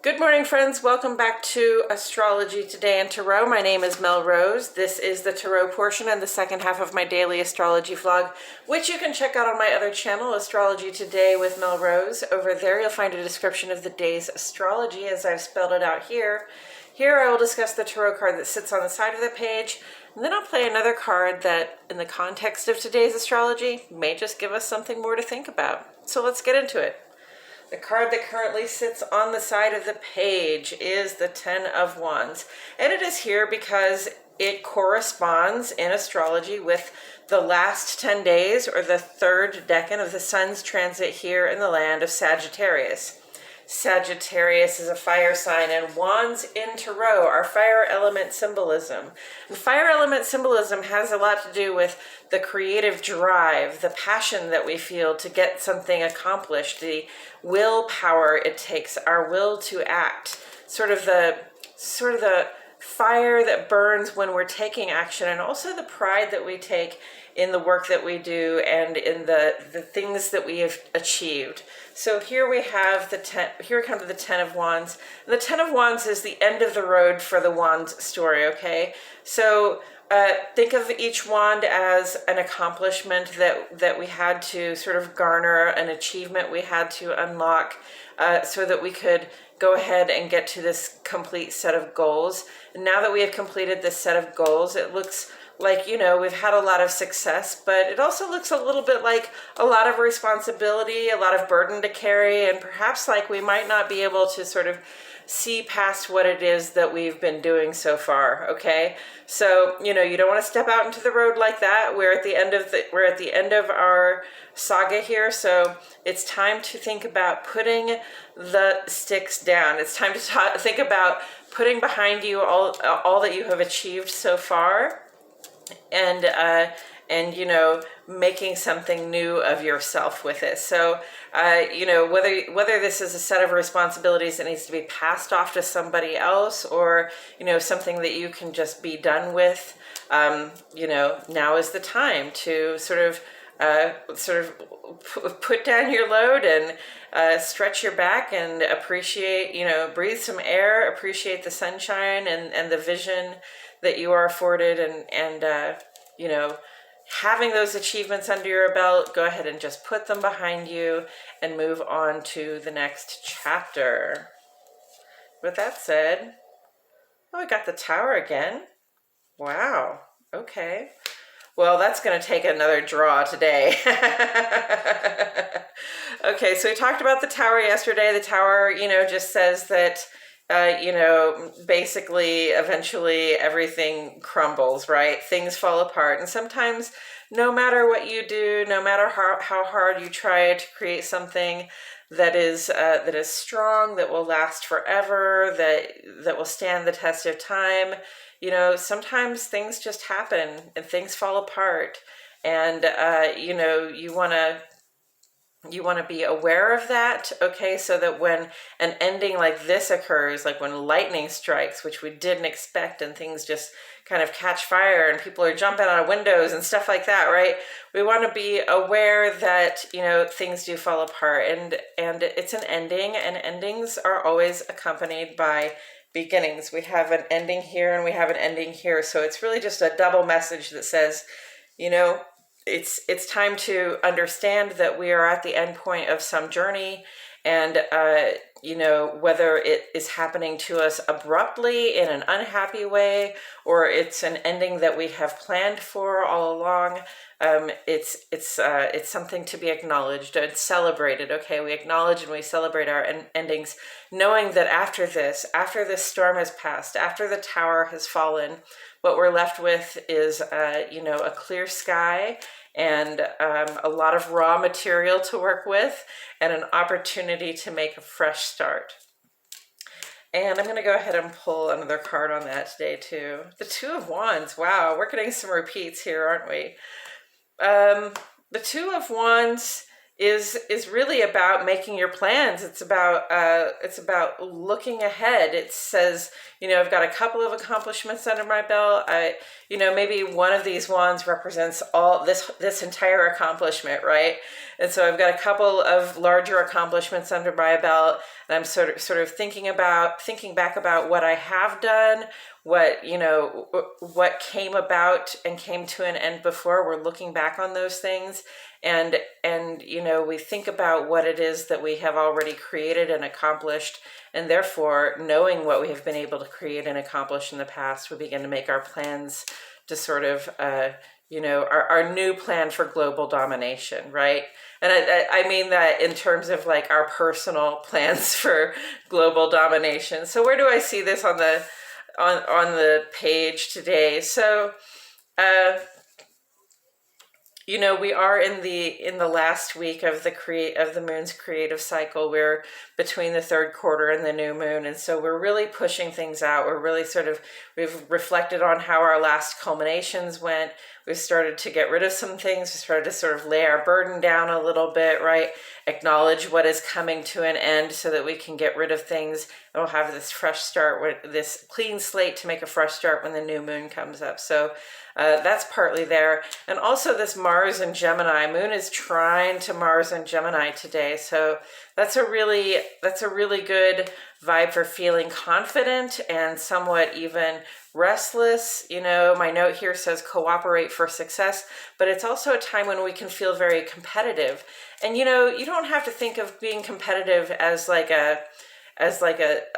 Good morning, friends. Welcome back to Astrology Today and Tarot. My name is Mel Rose. This is the Tarot portion and the second half of my daily astrology vlog, which you can check out on my other channel, Astrology Today with Mel Rose. Over there, you'll find a description of the day's astrology as I've spelled it out here. Here, I will discuss the tarot card that sits on the side of the page, and then I'll play another card that, in the context of today's astrology, may just give us something more to think about. So let's get into it. The card that currently sits on the side of the page is the Ten of Wands. And it is here because it corresponds in astrology with the last 10 days or the third decan of the sun's transit here in the land of Sagittarius. Sagittarius is a fire sign, and wands in tarot are fire element symbolism. And fire element symbolism has a lot to do with the creative drive, the passion that we feel to get something accomplished, the willpower it takes, our will to act, sort of the fire that burns when we're taking action, and also the pride that we take in the work that we do and in the things that we have achieved. So here we have here comes the Ten of Wands. The Ten of Wands is the end of the road for the Wands story, okay? So think of each wand as an accomplishment that we had to sort of garner, an achievement we had to unlock so that we could go ahead and get to this complete set of goals. And now that we have completed this set of goals, it looks like, you know, we've had a lot of success, but it also looks a little bit like a lot of responsibility, a lot of burden to carry, and perhaps like we might not be able to sort of see past what it is that we've been doing so far, okay? So, you know, you don't want to step out into the road like that. We're at the end of our saga here, so it's time to think about putting the sticks down. It's time to think about putting behind you all that you have achieved so far, and you know, making something new of yourself with it. So you know, whether this is a set of responsibilities that needs to be passed off to somebody else, or you know, something that you can just be done with, you know, now is the time to sort of put down your load and stretch your back and appreciate, you know, breathe some air, appreciate the sunshine and the vision that you are afforded, and you know, having those achievements under your belt, go ahead and just put them behind you and move on to the next chapter. With that said, oh, I got the Tower again. Wow. Okay. Well, that's going to take another draw today. Okay, so we talked about the Tower yesterday. The Tower, you know, just says that you know, basically, eventually everything crumbles, right? Things fall apart. And sometimes, no matter what you do, no matter how hard you try to create something that is strong, that will last forever, that will stand the test of time, you know, sometimes things just happen and things fall apart. And, you know, you want to be aware of that, okay, so that when an ending like this occurs, like when lightning strikes, which we didn't expect, and things just kind of catch fire and people are jumping out of windows and stuff like that, right? We want to be aware that, you know, things do fall apart, and it's an ending, and endings are always accompanied by beginnings. We have an ending here and we have an ending here, so it's really just a double message that says, you know, it's time to understand that we are at the end point of some journey, and you know, whether it is happening to us abruptly in an unhappy way, or it's an ending that we have planned for all along, it's something to be acknowledged and celebrated. Okay, we acknowledge and we celebrate our endings, knowing that after this storm has passed, after the Tower has fallen, what we're left with is, you know, a clear sky and a lot of raw material to work with, and an opportunity to make a fresh start. And I'm going to go ahead and pull another card on that today too. The Two of Wands. Wow, we're getting some repeats here, aren't we? The Two of Wands is really about making your plans. It's about looking ahead. It says, I've got a couple of accomplishments under my belt. Maybe one of these wands represents all this entire accomplishment, right? And so I've got a couple of larger accomplishments under my belt, and I'm sort of thinking back about what I have done, what came about and came to an end before. We're looking back on those things, and we think about what it is that we have already created and accomplished, and therefore, knowing what we have been able to create and accomplish in the past, we begin to make our plans to sort of our new plan for global domination, right? And I mean that in terms of like our personal plans for global domination. So where do I see this on the page today? So we are in the last week of the moon's creative cycle. We're between the third quarter and the new moon, and so we're really pushing things out. We're really we've reflected on how our last culminations went. We've started to get rid of some things. We started to sort of lay our burden down a little bit, right? Acknowledge what is coming to an end so that we can get rid of things, and we'll have this fresh start, this clean slate to make a fresh start when the new moon comes up. So that's partly there. And also this Mars and Gemini. Moon is trine to Mars and Gemini today. So that's a really good vibe for feeling confident and somewhat even restless. My note here says cooperate for success, but it's also a time when we can feel very competitive. And you don't have to think of being competitive as like a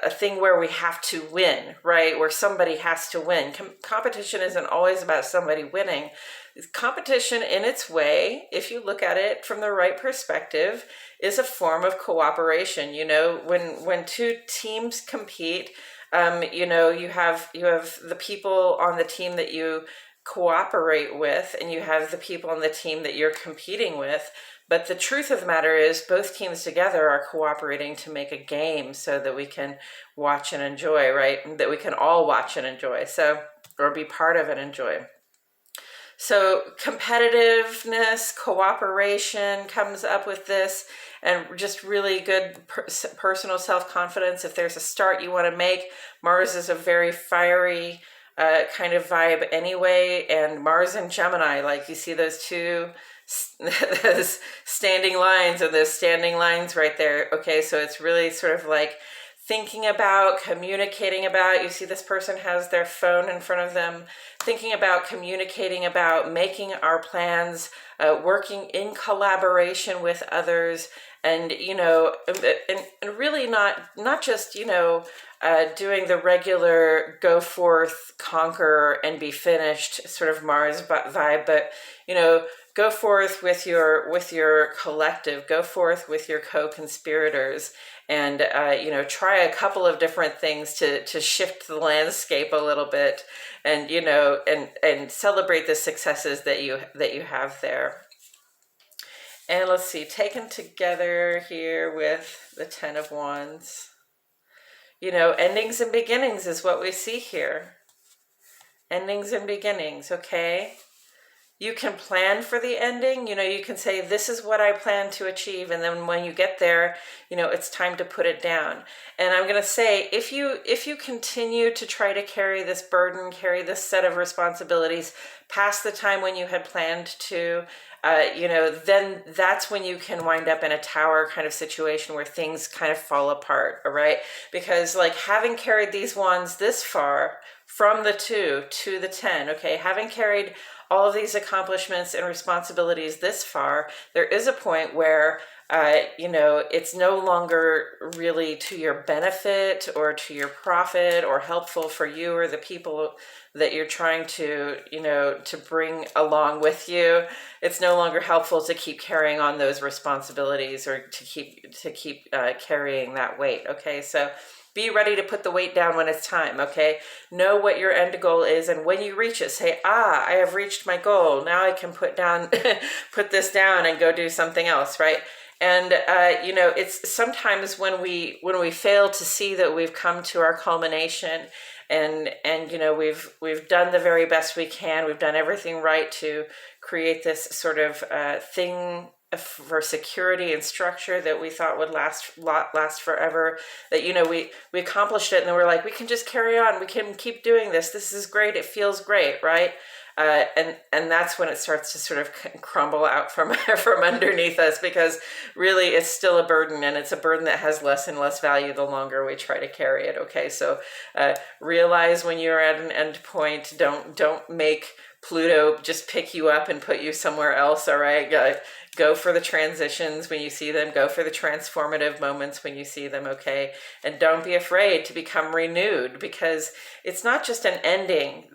thing where we have to win, right? Where somebody has to win. Competition isn't always about somebody winning. Competition in its way, if you look at it from the right perspective, is a form of cooperation. When two teams compete, you have the people on the team that you cooperate with, and you have the people on the team that you're competing with. But the truth of the matter is both teams together are cooperating to make a game so that we can watch and enjoy, right? That we can all watch and enjoy, or be part of and enjoy. So competitiveness, cooperation comes up with this, and just really good personal self-confidence. If there's a start you want to make, Mars is a very fiery kind of vibe anyway, and Mars and Gemini, like you see those two those standing lines right there. Okay, so it's really sort of like thinking about, communicating about. You see this person has their phone in front of them, thinking about, communicating about, making our plans, working in collaboration with others, and and really not just doing the regular go forth, conquer, and be finished sort of Mars vibe, but go forth with your collective, go forth with your co-conspirators, and try a couple of different things to shift the landscape a little bit, and and celebrate the successes that you have there. And let's see, taken together here with the Ten of Wands. Endings and beginnings is what we see here. Endings and beginnings, okay? You can plan for the ending. You can say, this is what I plan to achieve. And then when you get there, it's time to put it down. And I'm going to say, if you continue to try to carry this burden, carry this set of responsibilities past the time when you had planned to, then that's when you can wind up in a tower kind of situation where things kind of fall apart. All right. Because like having carried these wands this far from the 2 to the 10, okay, having carried all of these accomplishments and responsibilities this far, there is a point where, it's no longer really to your benefit or to your profit or helpful for you or the people that you're trying to, to bring along with you. It's no longer helpful to keep carrying on those responsibilities or to keep carrying that weight. Okay, so be ready to put the weight down when it's time, okay? Know what your end goal is, and when you reach it, say, I have reached my goal. Now I can put this down and go do something else, right? And, it's sometimes when we fail to see that we've come to our culmination and we've done the very best we can, we've done everything right to create this sort of thing for security and structure that we thought would last forever, that we accomplished it, and then we're like, we can just carry on, we can keep doing this is great, it feels great, right? And that's when it starts to sort of crumble out from from underneath us, because really it's still a burden, and it's a burden that has less and less value the longer we try to carry it. Okay, so realize when you're at an end point. Don't make Pluto just pick you up and put you somewhere else. All right, go for the transitions when you see them. Go for the transformative moments when you see them. Okay, and don't be afraid to become renewed, because it's not just an ending.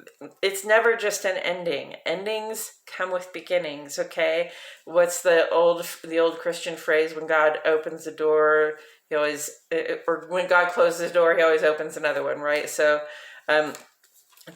It's never just an ending. Endings come with beginnings. Okay, what's the old Christian phrase? When God opens the door, he always, or when God closes the door, he always opens another one. Right? So.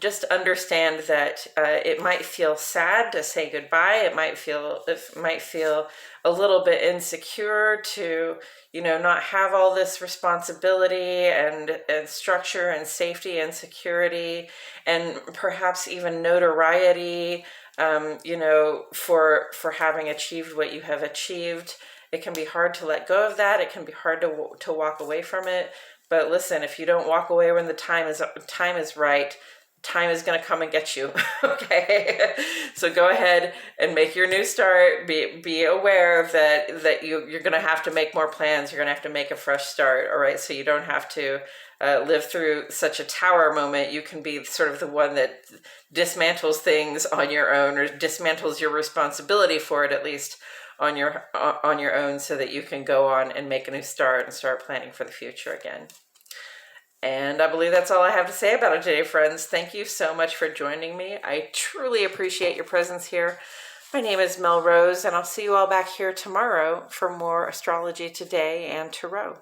Just understand that it might feel sad to say goodbye. It might feel a little bit insecure to not have all this responsibility and structure and safety and security, and perhaps even notoriety. For having achieved what you have achieved. It can be hard to let go of that. It can be hard to walk away from it. But listen, if you don't walk away when the time is right, time is going to come and get you. Okay, so go ahead and make your new start. Be aware that you're going to have to make more plans. You're going to have to make a fresh start. All right, so you don't have to live through such a tower moment. You can be sort of the one that dismantles things on your own, or dismantles your responsibility for it, at least on your own, so that you can go on and make a new start and start planning for the future again. And I believe that's all I have to say about it today, friends. Thank you so much for joining me. I truly appreciate your presence here. My name is Mel Rose, and I'll see you all back here tomorrow for more Astrology Today and Tarot.